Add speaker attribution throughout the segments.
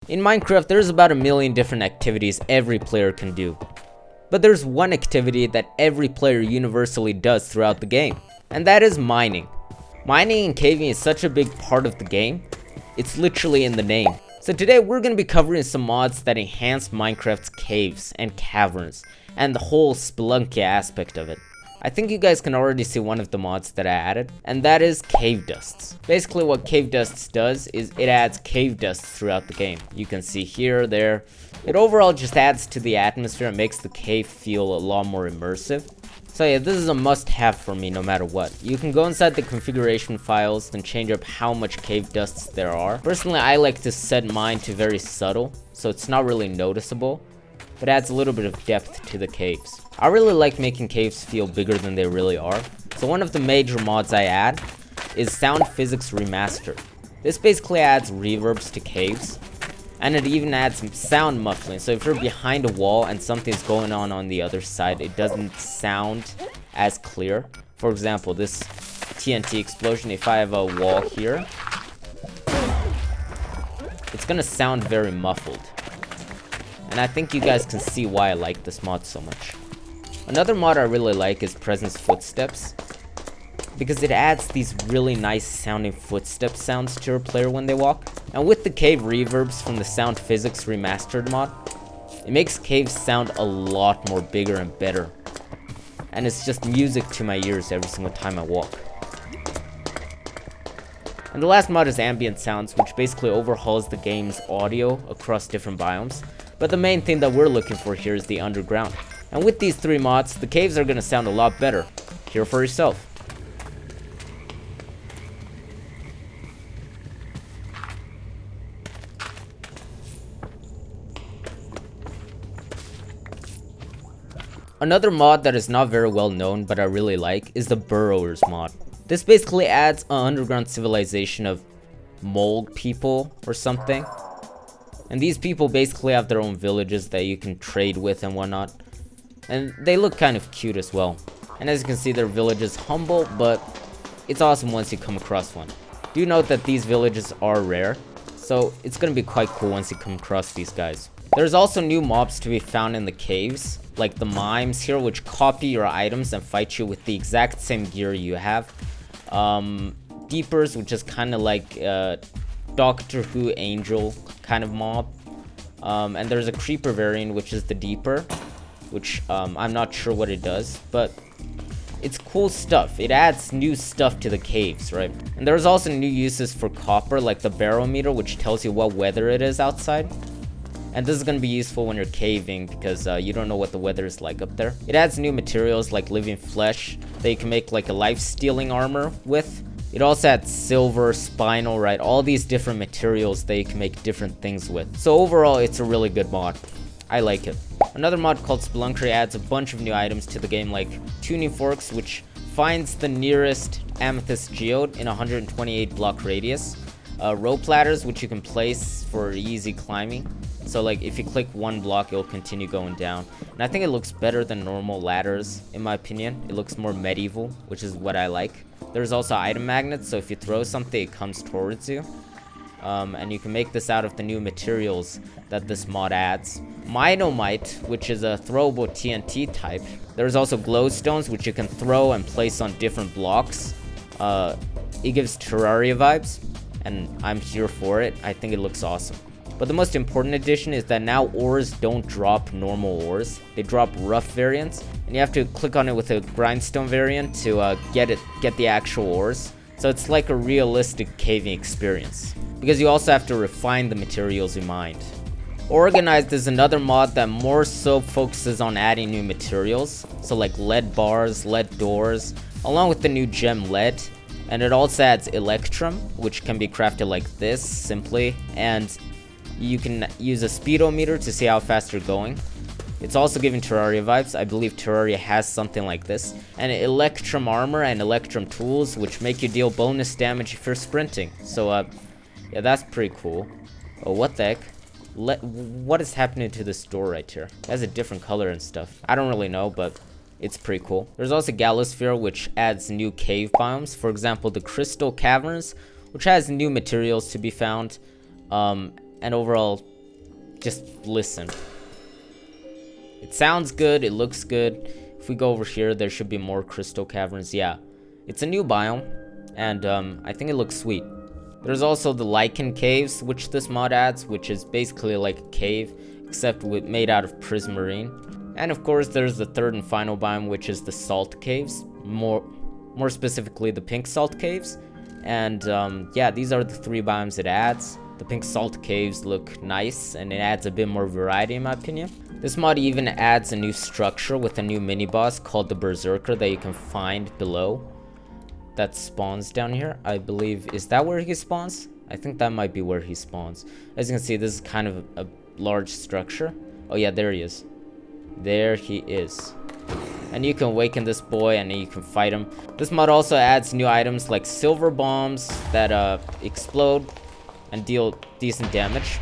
Speaker 1: In Minecraft, there's about a million different activities every player can do. But there's one activity that every player universally does throughout the game, and that is mining. Mining and caving is such a big part of the game, it's literally in the name. So today we're going to be covering some mods that enhance Minecraft's caves and caverns, and the whole Spelunky aspect of it. I think you guys can already see one of the mods that I added, and that is cave dusts. Basically what cave dusts does is it adds cave dusts throughout the game. You can see here, there. It overall just adds to the atmosphere and makes the cave feel a lot more immersive. So yeah, this is a must-have for me no matter what. You can go inside the configuration files and change up how much cave dusts there are. Personally, I like to set mine to very subtle, so it's not really noticeable, but adds a little bit of depth to the caves. I really like making caves feel bigger than they really are, so one of the major mods I add is Sound Physics Remastered. This basically adds reverbs to caves, and it even adds some sound muffling, so if you're behind a wall and something's going on the other side, it doesn't sound as clear. For example, this TNT explosion, if I have a wall here, it's gonna sound very muffled. And I think you guys can see why I like this mod so much. Another mod I really like is Presence Footsteps, because it adds these really nice sounding footstep sounds to your player when they walk. And with the cave reverbs from the Sound Physics Remastered mod, it makes caves sound a lot more bigger and better. And it's just music to my ears every single time I walk. And the last mod is Ambient Sounds, which basically overhauls the game's audio across different biomes. But the main thing that we're looking for here is the underground. And with these three mods, the caves are gonna sound a lot better. Hear for yourself. Another mod that is not very well known but I really like is the Burrowers mod. This basically adds an underground civilization of mold people or something. And these people basically have their own villages that you can trade with and whatnot. And they look kind of cute as well. And as you can see, their village is humble, but it's awesome once you come across one. Do note that these villages are rare, so it's gonna be quite cool once you come across these guys. There's also new mobs to be found in the caves, like the mimes here, which copy your items and fight you with the exact same gear you have. Deepers, which is kind of like Doctor Who Angel kind of mob. And there's a creeper variant, which is the Deeper, which I'm not sure what it does, but it's cool stuff. It adds new stuff to the caves, right? And there's also new uses for copper, like the barometer, which tells you what weather it is outside. And this is going to be useful when you're caving because you don't know what the weather is like up there. It adds new materials like living flesh that you can make like a life-stealing armor with. It also adds silver, spinal, right? All these different materials that you can make different things with. So overall, it's a really good mod. I like it. Another mod called Spelunkery adds a bunch of new items to the game, like tuning forks, which finds the nearest amethyst geode in a 128 block radius. Rope ladders, which you can place for easy climbing. So like if you click one block, it'll continue going down. And I think it looks better than normal ladders, in my opinion. It looks more medieval, which is what I like. There's also item magnets, so if you throw something, it comes towards you. And you can make this out of the new materials that this mod adds. Minomite, which is a throwable TNT type. There's also glowstones, which you can throw and place on different blocks. It gives Terraria vibes, and I'm here for it. I think it looks awesome. But the most important addition is that now ores don't drop normal ores. They drop rough variants, and you have to click on it with a grindstone variant to get the actual ores. So it's like a realistic caving experience, because you also have to refine the materials you mined. Oreganized is another mod that more so focuses on adding new materials, so like lead bars, lead doors, along with the new gem lead. And it also adds electrum, which can be crafted like this, simply, and you can use a speedometer to see how fast you're going. It's also giving Terraria vibes. I believe Terraria has something like this. And electrum armor and electrum tools, which make you deal bonus damage if you're sprinting. So yeah, that's pretty cool. Oh, what the heck? What is happening to this door right here? It has a different color and stuff. I don't really know, but it's pretty cool. There's also Galosphere, which adds new cave biomes. For example, the Crystal Caverns, which has new materials to be found. And overall, just listen. It sounds good, it looks good. If we go over here, there should be more crystal caverns. Yeah, it's a new biome, and I think it looks sweet. There's also the lichen caves, which this mod adds, which is basically like a cave, except made out of prismarine. And of course, there's the third and final biome, which is the salt caves, more specifically the pink salt caves. And yeah, these are the 3 biomes it adds. The pink salt caves look nice, and it adds a bit more variety in my opinion. This mod even adds a new structure with a new mini-boss called the Berserker that you can find below. That spawns down here, I believe. Is that where he spawns? I think that might be where he spawns. As you can see, this is kind of a large structure. Oh yeah, there he is. There he is. And you can awaken this boy and you can fight him. This mod also adds new items like silver bombs that explode and deal decent damage,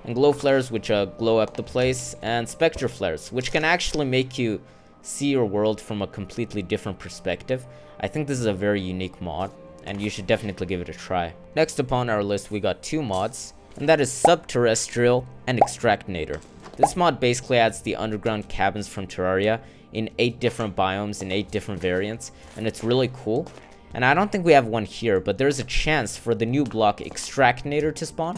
Speaker 1: and glow flares which glow up the place, and spectre flares which can actually make you see your world from a completely different perspective. I think this is a very unique mod, and you should definitely give it a try. Next upon our list, we got 2 mods, and that is Subterrestrial and Extractinator. This mod basically adds the underground cabins from Terraria in 8 different biomes in 8 different variants, and it's really cool. And I don't think we have one here, but there's a chance for the new block Extractinator to spawn.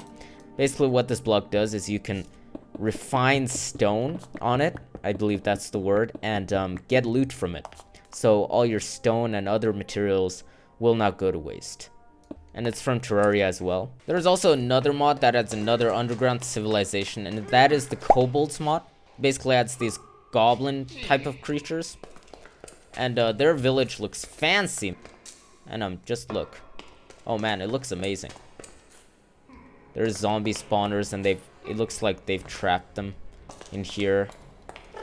Speaker 1: Basically what this block does is you can refine stone on it, I believe that's the word, and get loot from it. So all your stone and other materials will not go to waste. And it's from Terraria as well. There's also another mod that adds another underground civilization, and that is the Kobolds mod. Basically adds these goblin type of creatures, and their village looks fancy. And just look. Oh man, it looks amazing. There's zombie spawners, and it looks like they've trapped them in here.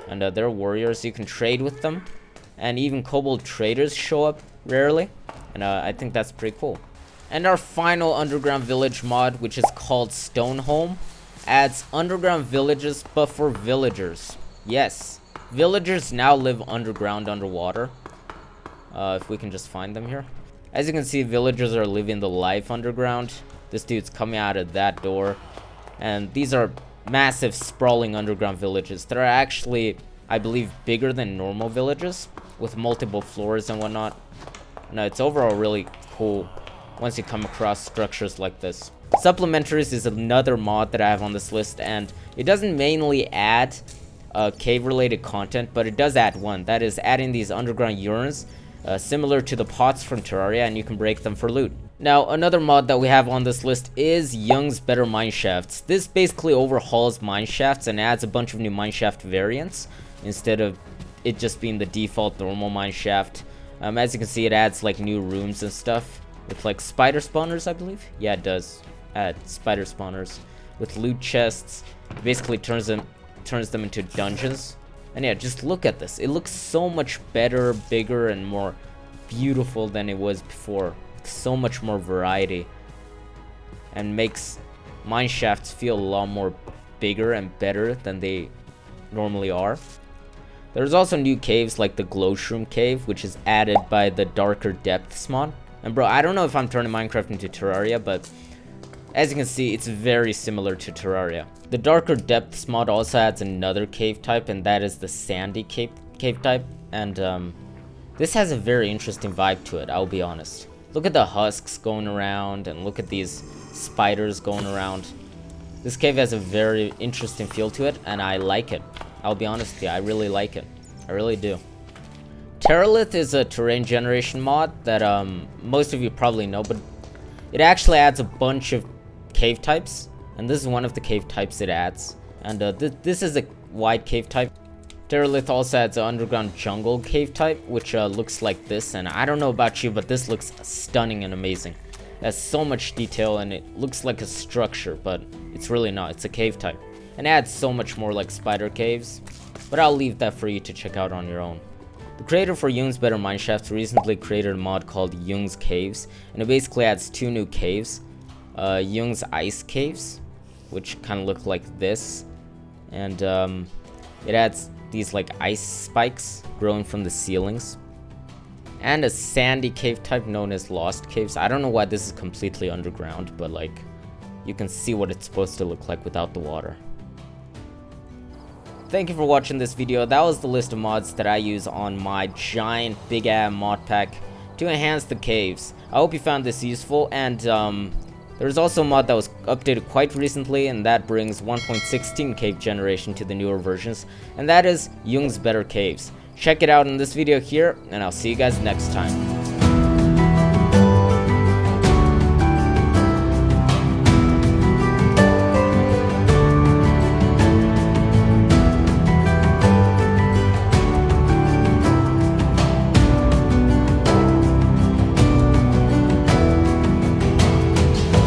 Speaker 1: And they're warriors, you can trade with them. And even kobold traders show up rarely. And I think that's pretty cool. And our final underground village mod, which is called Stoneholm, adds underground villages, but for villagers. Yes, villagers now live underground, underwater. If we can just find them here. As you can see, villagers are living the life underground. This dude's coming out of that door. And these are massive, sprawling underground villages that are actually, I believe, bigger than normal villages, with multiple floors and whatnot. And it's overall really cool once you come across structures like this. Supplementaries is another mod that I have on this list, and it doesn't mainly add cave-related content, but it does add one. That is adding these underground urns, similar to the pots from Terraria, and you can break them for loot. Now, another mod that we have on this list is Young's Better Mineshafts. This basically overhauls Mineshafts and adds a bunch of new Mineshaft variants, instead of it just being the default normal Mineshaft. As you can see, it adds like new rooms and stuff, with like spider spawners, I believe. Yeah, it does add spider spawners with loot chests. It basically turns them into dungeons. And yeah, just look at this. It looks so much better, bigger, and more beautiful than it was before. With so much more variety. And makes Mineshafts feel a lot more bigger and better than they normally are. There's also new caves like the Glowshroom Cave, which is added by the Darker Depths mod. And bro, I don't know if I'm turning Minecraft into Terraria, but as you can see, it's very similar to Terraria. The Darker Depths mod also adds another cave type, and that is the Sandy cave type. And this has a very interesting vibe to it, I'll be honest. Look at the husks going around, and look at these spiders going around. This cave has a very interesting feel to it, and I like it. I'll be honest with you, I really like it. I really do. Terralith is a terrain generation mod that most of you probably know, but it actually adds a bunch of cave types, and this is one of the cave types it adds. And this is a wide cave type. Terralith also adds an underground jungle cave type, which looks like this, and I don't know about you, but this looks stunning and amazing. It has so much detail, and it looks like a structure, but it's really not. It's a cave type. And adds so much more like spider caves, but I'll leave that for you to check out on your own. The creator for Young's Better Mineshafts recently created a mod called Young's Caves, and it basically adds 2 new caves. Young's Ice Caves, which kind of look like this, and it adds these like ice spikes growing from the ceilings. And a sandy cave type known as Lost Caves. I don't know why this is completely underground, but like, you can see what it's supposed to look like without the water. thank you for watching this video. That was the list of mods that I use on my giant big ass mod pack to enhance the caves. I hope you found this useful, and there's also a mod that was updated quite recently, and that brings 1.16 cave generation to the newer versions, and that is Jung's Better Caves. Check it out in this video here, and I'll see you guys next time.